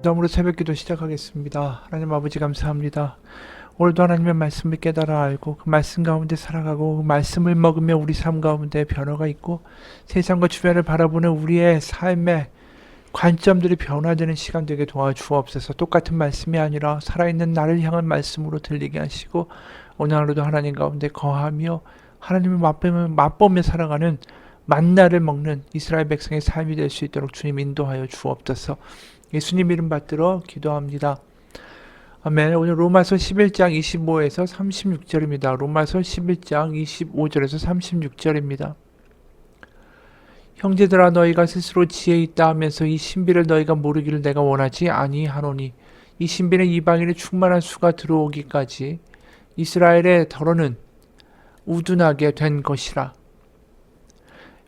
다음으로 새벽기도 시작하겠습니다. 하나님 아버지 감사합니다. 오늘도 하나님의 말씀을 깨달아 알고 그 말씀 가운데 살아가고 그 말씀을 먹으며 우리 삶 가운데 변화가 있고 세상과 주변을 바라보는 우리의 삶의 관점들이 변화되는 시간 되게 도와주옵소서. 똑같은 말씀이 아니라 살아있는 나를 향한 말씀으로 들리게 하시고 오늘 하루도 하나님 가운데 거하며 하나님을 맛보며 살아가는 만나를 먹는 이스라엘 백성의 삶이 될 수 있도록 주님 인도하여 주옵소서. 예수님 이름 받들어 기도합니다. 아멘. 오늘 로마서 11장 25에서 36절입니다. 로마서 11장 25절에서 36절입니다. 형제들아 너희가 스스로 지혜 있다 하면서 이 신비를 너희가 모르기를 내가 원하지 아니하노니 이 신비는 이방인의 충만한 수가 들어오기까지 이스라엘의 덜어는 우둔하게 된 것이라.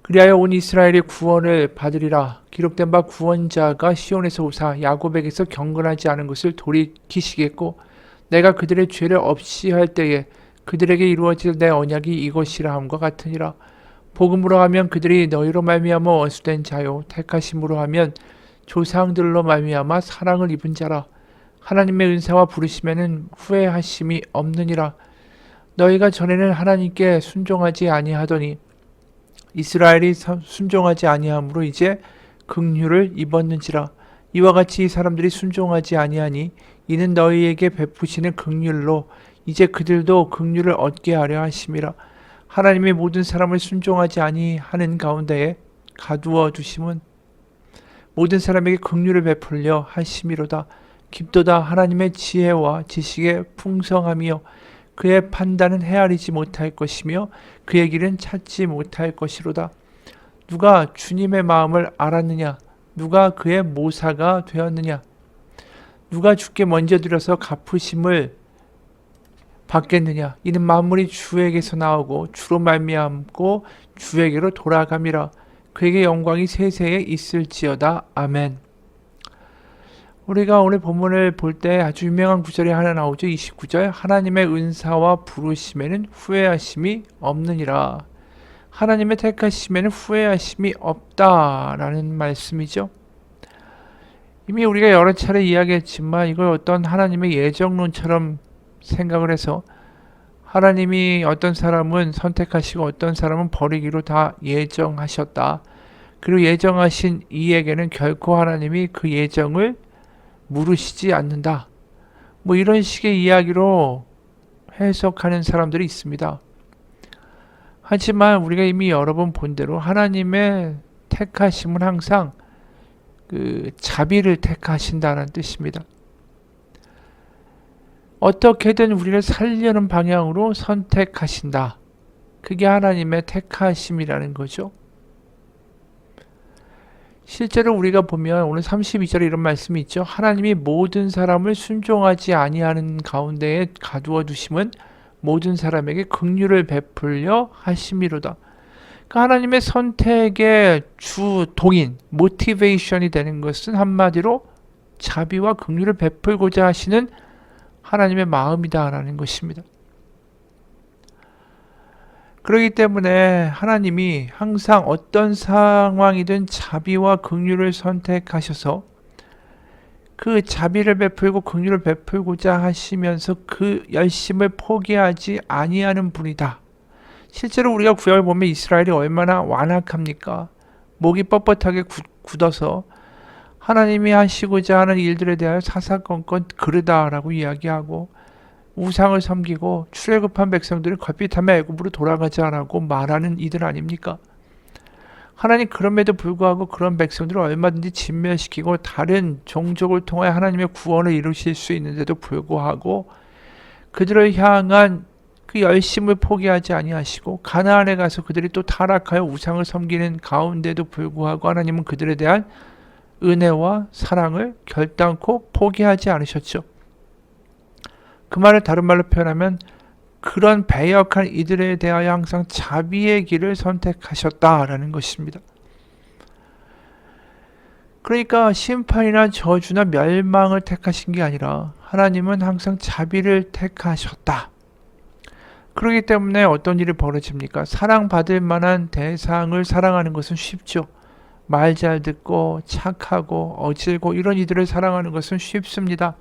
그리하여 온 이스라엘이 구원을 받으리라. 기록된 바 구원자가 시온에서 오사 야곱에게서 경건하지 않은 것을 돌이키시겠고 내가 그들의 죄를 없이 할 때에 그들에게 이루어질 내 언약이 이것이라 함과 같으니라. 복음으로 하면 그들이 너희로 말미암아 원수된 자요 택하심으로 하면 조상들로 말미암아 사랑을 입은 자라. 하나님의 은사와 부르심에는 후회하심이 없느니라. 너희가 전에는 하나님께 순종하지 아니하더니 이스라엘이 순종하지 아니함으로 이제 긍휼을 입었는지라. 이와 같이 이 사람들이 순종하지 아니하니 이는 너희에게 베푸시는 긍휼로 이제 그들도 긍휼을 얻게 하려 하심이라. 하나님이 모든 사람을 순종하지 아니하는 가운데에 가두어 두심은 모든 사람에게 긍휼을 베풀려 하심이로다. 깊도다 하나님의 지혜와 지식의 풍성함이요 그의 판단은 헤아리지 못할 것이며 그의 길은 찾지 못할 것이로다. 누가 주님의 마음을 알았느냐? 누가 그의 모사가 되었느냐? 누가 주께 먼저 드려서 갚으심을 받겠느냐? 이는 만물이 주에게서 나오고 주로 말미암고 주에게로 돌아감이라. 그에게 영광이 세세에 있을지어다. 아멘. 우리가 오늘 본문을 볼 때 아주 유명한 구절이 하나 나오죠. 29절 하나님의 은사와 부르심에는 후회하심이 없느니라. 하나님의 택하심에는 후회하심이 없다라는 말씀이죠. 이미 우리가 여러 차례 이야기했지만 이걸 어떤 하나님의 예정론처럼 생각을 해서 하나님이 어떤 사람은 선택하시고 어떤 사람은 버리기로 다 예정하셨다. 그리고 예정하신 이에게는 결코 하나님이 그 예정을 물으시지 않는다. 뭐 이런 식의 이야기로 해석하는 사람들이 있습니다. 하지만 우리가 이미 여러 번 본 대로 하나님의 택하심은 항상 그 자비를 택하신다는 뜻입니다. 어떻게든 우리를 살려는 방향으로 선택하신다. 그게 하나님의 택하심이라는 거죠. 실제로 우리가 보면 오늘 32절에 이런 말씀이 있죠. 하나님이 모든 사람을 순종하지 아니하는 가운데에 가두어 두심은 모든 사람에게 긍휼을 베풀려 하심이로다. 그러니까 하나님의 선택의 주 동인, 모티베이션이 되는 것은 한마디로 자비와 긍휼을 베풀고자 하시는 하나님의 마음이다라는 것입니다. 그렇기 때문에 하나님이 항상 어떤 상황이든 자비와 긍휼을 선택하셔서 그 자비를 베풀고 긍휼을 베풀고자 하시면서 그 열심을 포기하지 아니하는 분이다. 실제로 우리가 구약을 보면 이스라엘이 얼마나 완악합니까? 목이 뻣뻣하게 굳어서 하나님이 하시고자 하는 일들에 대하여 사사건건 그르다라고 이야기하고 우상을 섬기고 출애굽한 백성들이 걸핏하면 애굽으로 돌아가자라고 말하는 이들 아닙니까? 하나님 그럼에도 불구하고 그런 백성들을 얼마든지 진멸시키고 다른 종족을 통하여 하나님의 구원을 이루실 수 있는데도 불구하고 그들을 향한 그 열심을 포기하지 아니하시고 가나안에 가서 그들이 또 타락하여 우상을 섬기는 가운데도 불구하고 하나님은 그들에 대한 은혜와 사랑을 결단코 포기하지 않으셨죠. 그 말을 다른 말로 표현하면 그런 배역한 이들에 대하여 항상 자비의 길을 선택하셨다라는 것입니다. 그러니까 심판이나 저주나 멸망을 택하신 게 아니라 하나님은 항상 자비를 택하셨다. 그렇기 때문에 어떤 일이 벌어집니까? 사랑받을 만한 대상을 사랑하는 것은 쉽죠. 말 잘 듣고 착하고 어질고 이런 이들을 사랑하는 것은 쉽습니다.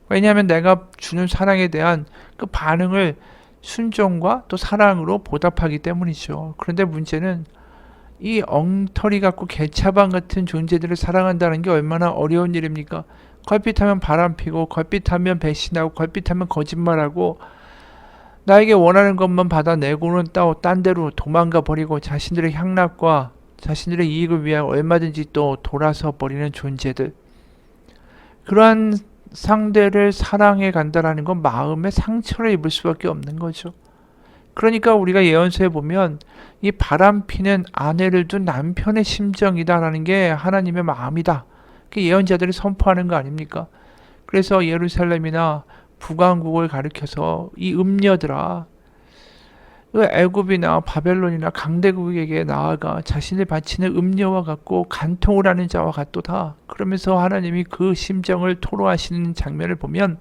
왜냐하면 내가 주는 사랑에 대한 그 반응을 순종과 또 사랑으로 보답하기 때문이죠. 그런데 문제는 이 엉터리 같고 개차반 같은 존재들을 사랑한다는 게 얼마나 어려운 일입니까? 걸핏하면 바람피고 걸핏하면 배신하고 걸핏하면 거짓말하고 나에게 원하는 것만 받아내고는 딴 데로 도망가 버리고 자신들의 향락과 자신들의 이익을 위해 얼마든지 또 돌아서 버리는 존재들. 그러한 상대를 사랑해 간다라는 건 마음의 상처를 입을 수밖에 없는 거죠. 그러니까 우리가 예언서에 보면 이 바람피는 아내를 둔 남편의 심정이다라는 게 하나님의 마음이다. 그 예언자들이 선포하는 거 아닙니까? 그래서 예루살렘이나 북왕국을 가리켜서 이 음녀들아, 그 애굽이나 바벨론이나 강대국에게 나아가 자신을 바치는 음녀와 같고 간통을 하는 자와 같도다. 그러면서 하나님이 그 심정을 토로하시는 장면을 보면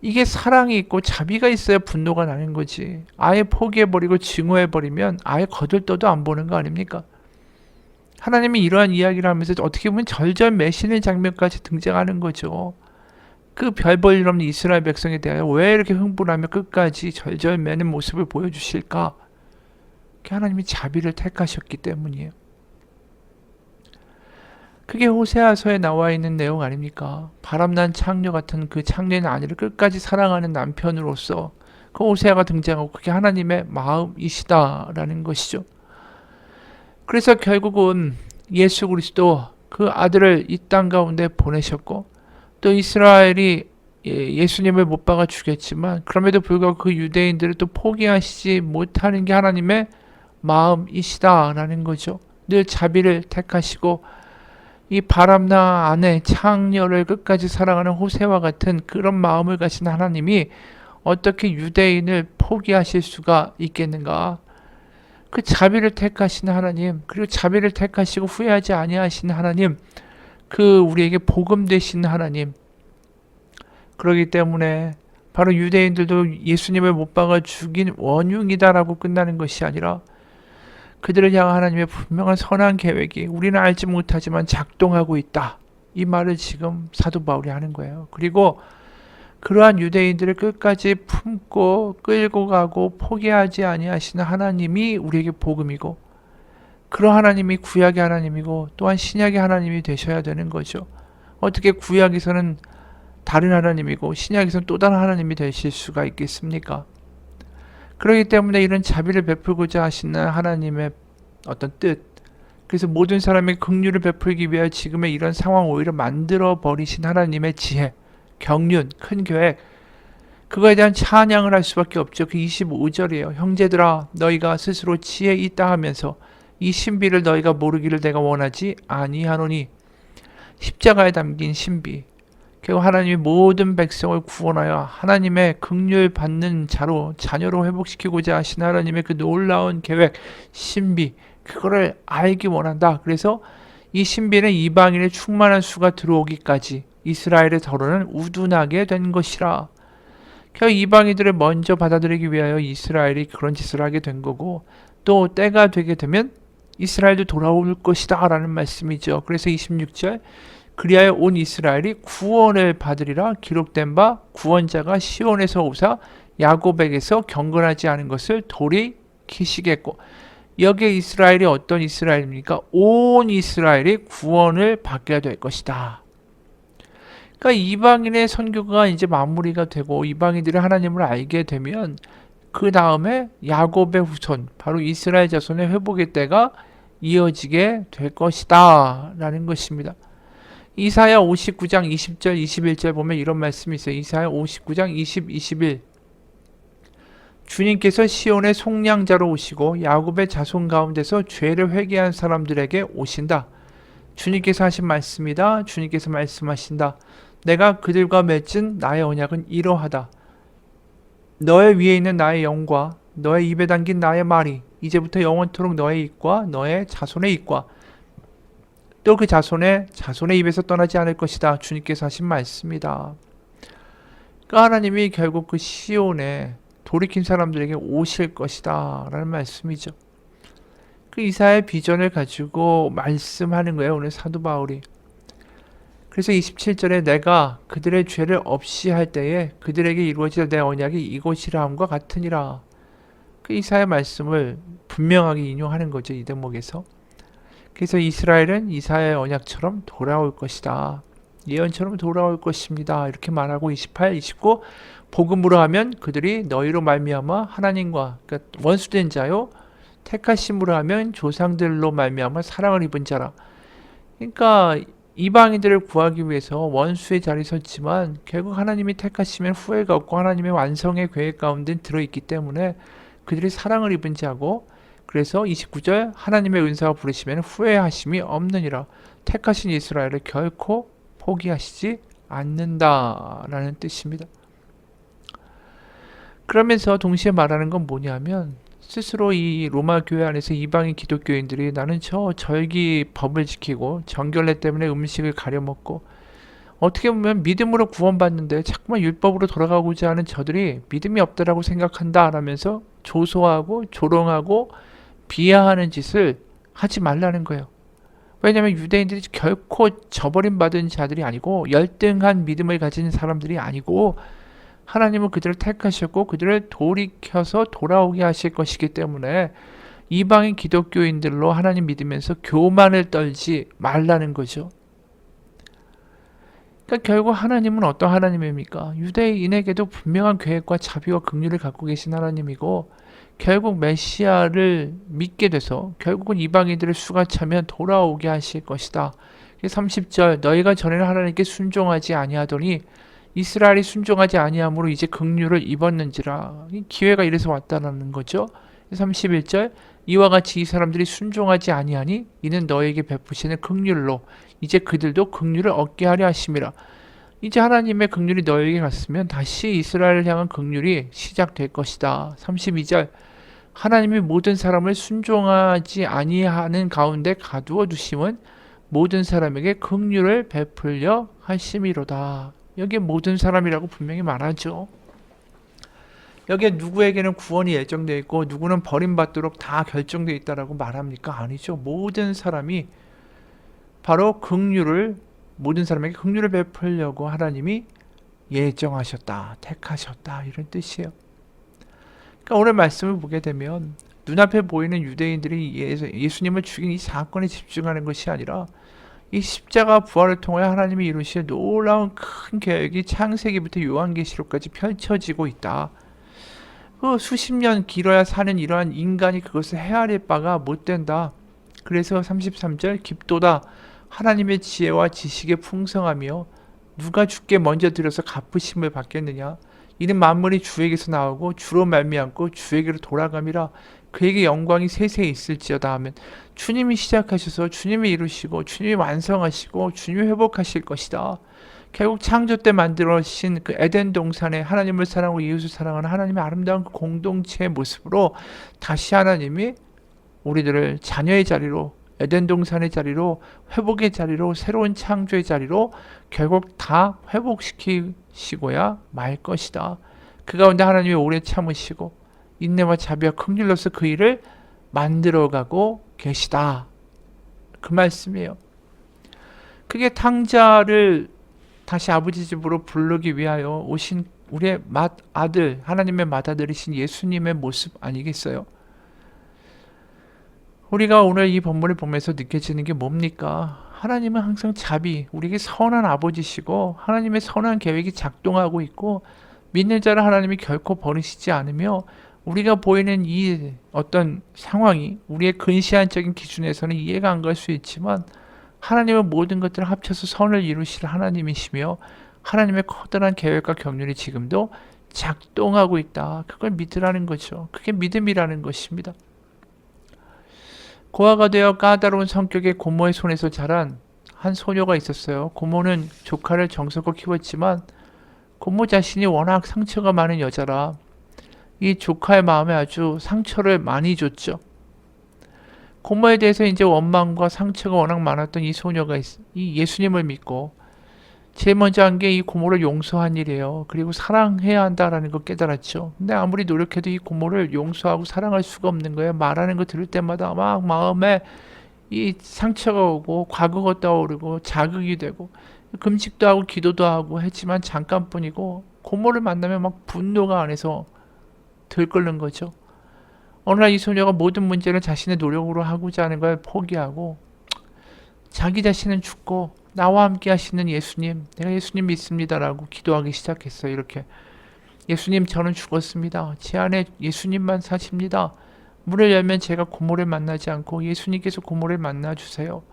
이게 사랑이 있고 자비가 있어야 분노가 나는 거지. 아예 포기해버리고 증오해버리면 아예 거들떠도 안 보는 거 아닙니까? 하나님이 이러한 이야기를 하면서 어떻게 보면 절절 매시는 장면까지 등장하는 거죠. 그 별 볼 일 없는 이스라엘 백성에 대하여 왜 이렇게 흥분하며 끝까지 절절 매는 모습을 보여주실까? 하나님이 자비를 택하셨기 때문이에요. 그게 호세아서에 나와 있는 내용 아닙니까? 바람난 창녀 같은 그 창녀의 아내를 끝까지 사랑하는 남편으로서 그 호세아가 등장하고 그게 하나님의 마음이시다라는 것이죠. 그래서 결국은 예수 그리스도 그 아들을 이 땅 가운데 보내셨고 또 이스라엘이 예수님을 못 박아 죽였지만 그럼에도 불구하고 그 유대인들을 또 포기하시지 못하는 게 하나님의 마음이시다라는 거죠. 늘 자비를 택하시고 이 바람나 아내 창녀를 끝까지 사랑하는 호세와 같은 그런 마음을 가진 하나님이 어떻게 유대인을 포기하실 수가 있겠는가? 그 자비를 택하신 하나님, 그리고 자비를 택하시고 후회하지 아니하신 하나님, 그 우리에게 복음 되신 하나님. 그러기 때문에 바로 유대인들도 예수님을 못 박아 죽인 원흉이다라고 끝나는 것이 아니라 그들을 향한 하나님의 분명한 선한 계획이 우리는 알지 못하지만 작동하고 있다. 이 말을 지금 사도 바울이 하는 거예요. 그리고 그러한 유대인들을 끝까지 품고 끌고 가고 포기하지 아니하시는 하나님이 우리에게 복음이고 그런 하나님이 구약의 하나님이고 또한 신약의 하나님이 되셔야 되는 거죠. 어떻게 구약에서는 다른 하나님이고 신약에서는 또 다른 하나님이 되실 수가 있겠습니까? 그렇기 때문에 이런 자비를 베풀고자 하시는 하나님의 어떤 뜻, 그래서 모든 사람의 긍휼을 베풀기 위해 지금의 이런 상황 오히려 만들어 버리신 하나님의 지혜, 경륜, 큰 계획, 그거에 대한 찬양을 할 수밖에 없죠. 그 25절이에요. 형제들아 너희가 스스로 지혜 있다 하면서 이 신비를 너희가 모르기를 내가 원하지 아니하노니. 십자가에 담긴 신비, 결국 하나님이 모든 백성을 구원하여 하나님의 긍휼 받는 자로 자녀로 회복시키고자 하신 하나님의 그 놀라운 계획, 신비, 그거를 알기 원한다. 그래서 이 신비는 이방인의 충만한 수가 들어오기까지 이스라엘의 더러는 우둔하게 된 것이라. 결국 이방인들을 먼저 받아들이기 위하여 이스라엘이 그런 짓을 하게 된 거고 또 때가 되게 되면 이스라엘도 돌아올 것이다 라는 말씀이죠. 그래서 26절 그리하여 온 이스라엘이 구원을 받으리라 기록된 바 구원자가 시온에서 오사 야곱에게서 경건하지 않은 것을 돌이키시겠고. 여기에 이스라엘이 어떤 이스라엘입니까? 온 이스라엘이 구원을 받게 될 것이다. 그러니까 이방인의 선교가 이제 마무리가 되고 이방인들이 하나님을 알게 되면 그 다음에 야곱의 후손, 바로 이스라엘 자손의 회복의 때가 이어지게 될 것이다 라는 것입니다. 이사야 59장 20절 21절 보면 이런 말씀이 있어요. 이사야 59장 20, 21 주님께서 시온의 속량자로 오시고 야곱의 자손 가운데서 죄를 회개한 사람들에게 오신다. 주님께서 하신 말씀이다. 주님께서 말씀하신다. 내가 그들과 맺은 나의 언약은 이러하다. 너의 위에 있는 나의 영과 너의 입에 담긴 나의 말이 이제부터 영원토록 너의 입과 너의 자손의 입과 또 그 자손의 입에서 떠나지 않을 것이다. 주님께서 하신 말씀이다. 그러니까 하나님이 결국 그 시온에 돌이킨 사람들에게 오실 것이다 라는 말씀이죠. 그 이사야의 비전을 가지고 말씀하는 거예요. 오늘 사도 바울이. 그래서 27절에 내가 그들의 죄를 없이 할 때에 그들에게 이루어질 내 언약이 이곳이라 함과 같으니라. 그 이사야의 말씀을 분명하게 인용하는 거죠. 이 대목에서. 그래서 이스라엘은 이사야의 언약처럼 돌아올 것이다. 예언처럼 돌아올 것입니다. 이렇게 말하고 28, 29 복음으로 하면 그들이 너희로 말미암아 하나님과 그러니까 원수된 자요 택하심으로 하면 조상들로 말미암아 사랑을 입은 자라. 그러니까 이방인들을 구하기 위해서 원수의 자리에 섰지만 결국 하나님이 택하시면 후회가 없고 하나님의 완성의 계획 가운데 들어있기 때문에 그들이 사랑을 입은 자고 그래서 29절 하나님의 은사가 부르시면 후회하심이 없느니라. 택하신 이스라엘을 결코 포기하시지 않는다라는 뜻입니다. 그러면서 동시에 말하는 건 뭐냐면 스스로 이 로마 교회 안에서 이방인 기독교인들이 나는 저 절기 법을 지키고 정결례 때문에 음식을 가려 먹고 어떻게 보면 믿음으로 구원받는데 자꾸만 율법으로 돌아가고자 하는 저들이 믿음이 없다라고 생각한다라면서 조소하고 조롱하고 비하하는 짓을 하지 말라는 거예요. 왜냐하면 유대인들이 결코 저버림받은 자들이 아니고 열등한 믿음을 가진 사람들이 아니고 하나님은 그들을 택하셨고 그들을 돌이켜서 돌아오게 하실 것이기 때문에 이방인 기독교인들로 하나님 믿으면서 교만을 떨지 말라는 거죠. 그러니까 결국 하나님은 어떤 하나님입니까? 유대인에게도 분명한 계획과 자비와 긍휼을 갖고 계신 하나님이고 결국 메시아를 믿게 돼서 결국은 이방인들의 수가 차면 돌아오게 하실 것이다. 30절 너희가 전에는 하나님께 순종하지 아니하더니 이스라엘이 순종하지 아니함으로 이제 긍휼을 입었는지라. 기회가 이래서 왔다는 거죠. 31절 이와 같이 이 사람들이 순종하지 아니하니 이는 너에게 베푸시는 긍휼로 이제 그들도 긍휼을 얻게 하려 하심이라. 이제 하나님의 긍휼이 너에게 갔으면 다시 이스라엘을 향한 긍휼이 시작될 것이다. 32절 하나님이 모든 사람을 순종하지 아니하는 가운데 가두어 두심은 모든 사람에게 긍휼을 베풀려 하심이로다. 여기에 모든 사람이라고 분명히 말하죠. 여기에 누구에게는 구원이 예정되어 있고 누구는 버림받도록 다 결정되어 있다라고 말합니까? 아니죠. 모든 사람이 바로 긍휼을 모든 사람에게 긍휼을 베풀려고 하나님이 예정하셨다, 택하셨다 이런 뜻이에요. 그러니까 오늘 말씀을 보게 되면 눈앞에 보이는 유대인들이 예수님을 죽인 이 사건에 집중하는 것이 아니라 이 십자가 부활을 통해 하나님이 이루실 놀라운 큰 계획이 창세기부터 요한계시록까지 펼쳐지고 있다. 그 수십 년 길어야 사는 이러한 인간이 그것을 헤아릴 바가 못 된다. 그래서 33절 깊도다 하나님의 지혜와 지식의 풍성하며 누가 주께 먼저 들여서 갚으심을 받겠느냐. 이는 만물이 주에게서 나오고 주로 말미암고 주에게로 돌아감이라. 그에게 영광이 세세히 있을지어다 하면 주님이 시작하셔서 주님이 이루시고 주님이 완성하시고 주님이 회복하실 것이다. 결국 창조 때 만들어진 그 에덴 동산에 하나님을 사랑하고 이웃을 사랑하는 하나님의 아름다운 그 공동체의 모습으로 다시 하나님이 우리들을 자녀의 자리로 에덴 동산의 자리로 회복의 자리로 새로운 창조의 자리로 결국 다 회복시키시고야 말 것이다. 그 가운데 하나님이 오래 참으시고 인내와 자비와 긍휼로서 그 일을 만들어가고 계시다. 그 말씀이에요. 그게 탕자를 다시 아버지 집으로 부르기 위하여 오신 우리의 맏아들, 하나님의 맏아들이신 예수님의 모습 아니겠어요? 우리가 오늘 이 본문을 보면서 느껴지는 게 뭡니까? 하나님은 항상 자비, 우리에게 선한 아버지시고 하나님의 선한 계획이 작동하고 있고 믿는 자를 하나님이 결코 버리시지 않으며 우리가 보이는 이 어떤 상황이 우리의 근시안적인 기준에서는 이해가 안 갈 수 있지만 하나님은 모든 것들을 합쳐서 선을 이루실 하나님이시며 하나님의 커다란 계획과 경륜이 지금도 작동하고 있다. 그걸 믿으라는 거죠. 그게 믿음이라는 것입니다. 고아가 되어 까다로운 성격의 고모의 손에서 자란 한 소녀가 있었어요. 고모는 조카를 정성껏 키웠지만 고모 자신이 워낙 상처가 많은 여자라 이 조카의 마음에 아주 상처를 많이 줬죠. 고모에 대해서 이제 원망과 상처가 워낙 많았던 이 소녀가 이 예수님을 믿고 제일 먼저 한 게 이 고모를 용서한 일이에요. 그리고 사랑해야 한다라는 거 깨달았죠. 근데 아무리 노력해도 이 고모를 용서하고 사랑할 수가 없는 거예요. 말하는 거 들을 때마다 막 마음에 이 상처가 오고 과거가 떠오르고 자극이 되고 금식도 하고 기도도 하고 했지만 잠깐뿐이고 고모를 만나면 막 분노가 안에서 들끓는 거죠. 어느 날 이 소녀가 모든 문제를 자신의 노력으로 하고자 하는 걸 포기하고 자기 자신은 죽고 나와 함께 하시는 예수님, 내가 예수님 믿습니다라고 기도하기 시작했어요. 이렇게 예수님 저는 죽었습니다. 제 안에 예수님만 사십니다. 문을 열면 제가 고모를 만나지 않고 예수님께서 고모를 만나주세요.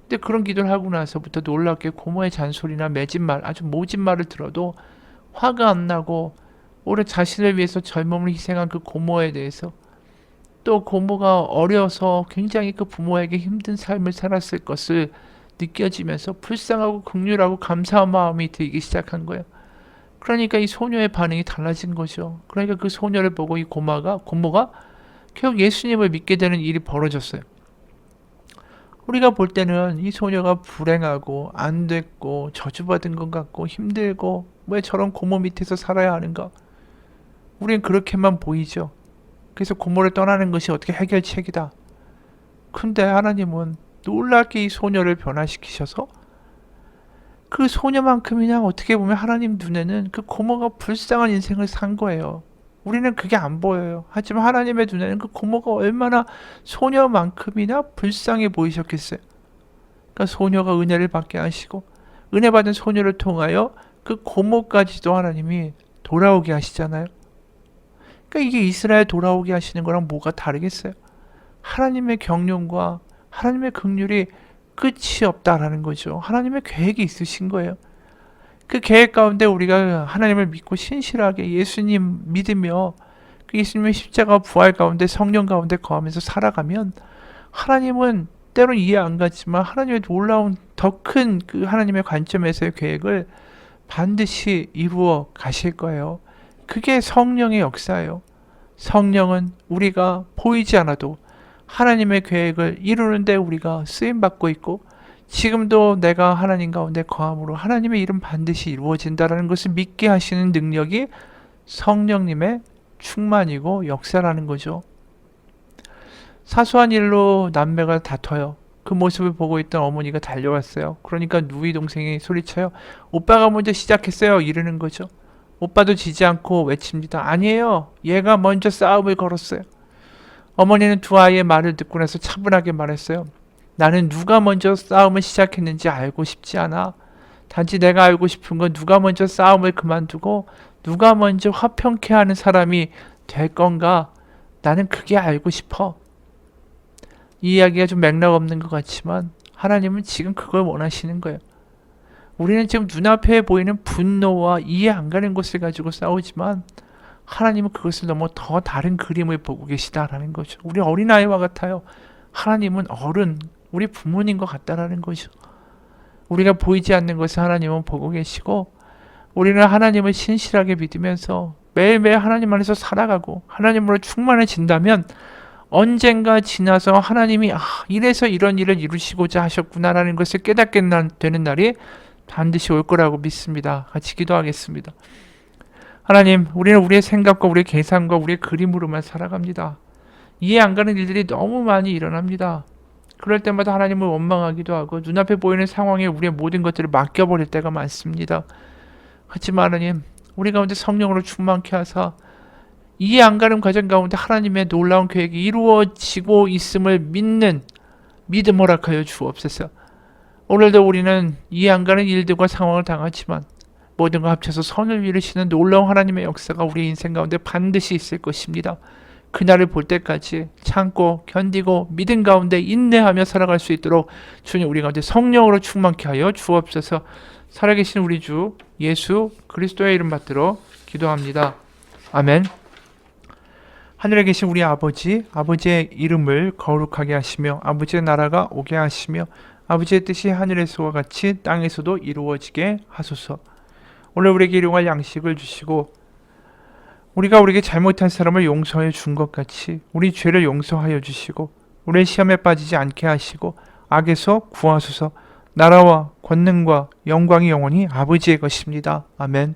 근데 그런 기도를 하고 나서부터 놀랍게 고모의 잔소리나 매진 말, 아주 모진 말을 들어도 화가 안 나고 오래 자신을 위해서 젊음을 희생한 그 고모에 대해서 또 고모가 어려서 굉장히 그 부모에게 힘든 삶을 살았을 것을 느껴지면서 불쌍하고 긍휼하고 감사한 마음이 들기 시작한 거예요. 그러니까 이 소녀의 반응이 달라진 거죠. 그러니까 그 소녀를 보고 이 고모가 결국 예수님을 믿게 되는 일이 벌어졌어요. 우리가 볼 때는 이 소녀가 불행하고 안 됐고 저주받은 것 같고 힘들고 왜 저런 고모 밑에서 살아야 하는가? 우리는 그렇게만 보이죠. 그래서 고모를 떠나는 것이 어떻게 해결책이다. 근데 하나님은 놀랍게 이 소녀를 변화시키셔서 그 소녀만큼이나 어떻게 보면 하나님 눈에는 그 고모가 불쌍한 인생을 산 거예요. 우리는 그게 안 보여요. 하지만 하나님의 눈에는 그 고모가 얼마나 소녀만큼이나 불쌍해 보이셨겠어요. 그러니까 소녀가 은혜를 받게 하시고 은혜 받은 소녀를 통하여 그 고모까지도 하나님이 돌아오게 하시잖아요. 그러니까 이게 이스라엘 돌아오게 하시는 거랑 뭐가 다르겠어요? 하나님의 경륜과 하나님의 긍휼이 끝이 없다라는 거죠. 하나님의 계획이 있으신 거예요. 그 계획 가운데 우리가 하나님을 믿고 신실하게 예수님 믿으며 그 예수님의 십자가 부활 가운데 성령 가운데 거하면서 살아가면 하나님은 때론 이해 안 가지만 하나님의 놀라운 더 큰 그 하나님의 관점에서의 계획을 반드시 이루어 가실 거예요. 그게 성령의 역사예요. 성령은 우리가 보이지 않아도 하나님의 계획을 이루는데 우리가 쓰임받고 있고 지금도 내가 하나님 가운데 거함으로 하나님의 일은 반드시 이루어진다라는 것을 믿게 하시는 능력이 성령님의 충만이고 역사라는 거죠. 사소한 일로 남매가 다퉈요. 그 모습을 보고 있던 어머니가 달려왔어요. 그러니까 누이 동생이 소리쳐요. 오빠가 먼저 시작했어요. 이러는 거죠. 오빠도 지지 않고 외칩니다. 아니에요. 얘가 먼저 싸움을 걸었어요. 어머니는 두 아이의 말을 듣고 나서 차분하게 말했어요. 나는 누가 먼저 싸움을 시작했는지 알고 싶지 않아. 단지 내가 알고 싶은 건 누가 먼저 싸움을 그만두고 누가 먼저 화평케 하는 사람이 될 건가. 나는 그게 알고 싶어. 이 이야기가 좀 맥락 없는 것 같지만 하나님은 지금 그걸 원하시는 거예요. 우리는 지금 눈앞에 보이는 분노와 이해 안 가는 것을 가지고 싸우지만 하나님은 그것을 넘어 더 다른 그림을 보고 계시다라는 거죠. 우리 어린아이와 같아요. 하나님은 어른, 우리 부모님과 같다라는 거죠. 우리가 보이지 않는 것을 하나님은 보고 계시고 우리는 하나님을 신실하게 믿으면서 매일매일 하나님 안에서 살아가고 하나님으로 충만해진다면 언젠가 지나서 하나님이 이래서 이런 일을 이루시고자 하셨구나라는 것을 깨닫게 되는 날이 반드시 올 거라고 믿습니다. 같이 기도하겠습니다. 하나님, 우리는 우리의 생각과 우리의 계산과 우리의 그림으로만 살아갑니다. 이해 안 가는 일들이 너무 많이 일어납니다. 그럴 때마다 하나님을 원망하기도 하고 눈앞에 보이는 상황에 우리의 모든 것들을 맡겨버릴 때가 많습니다. 하지만 하나님, 우리 가운데 성령으로 충만케 하사 이해 안 가는 과정 가운데 하나님의 놀라운 계획이 이루어지고 있음을 믿는 믿음 허락하여 주옵소서. 오늘도 우리는 이해 안 가는 일들과 상황을 당하지만 모든 걸 합쳐서 선을 이루시는 놀라운 하나님의 역사가 우리 인생 가운데 반드시 있을 것입니다. 그날을 볼 때까지 참고 견디고 믿음 가운데 인내하며 살아갈 수 있도록 주님 우리 가운데 성령으로 충만케 하여 주옵소서. 살아계신 우리 주 예수 그리스도의 이름 받들어 기도합니다. 아멘. 하늘에 계신 우리 아버지, 아버지의 이름을 거룩하게 하시며 아버지의 나라가 오게 하시며 아버지의 뜻이 하늘에서와 같이 땅에서도 이루어지게 하소서. 오늘 우리에게 일용할 양식을 주시고 우리가 우리에게 잘못한 사람을 용서해 준 것 같이 우리 죄를 용서하여 주시고 우리의 시험에 빠지지 않게 하시고 악에서 구하소서. 나라와 권능과 영광이 영원히 아버지의 것입니다. 아멘.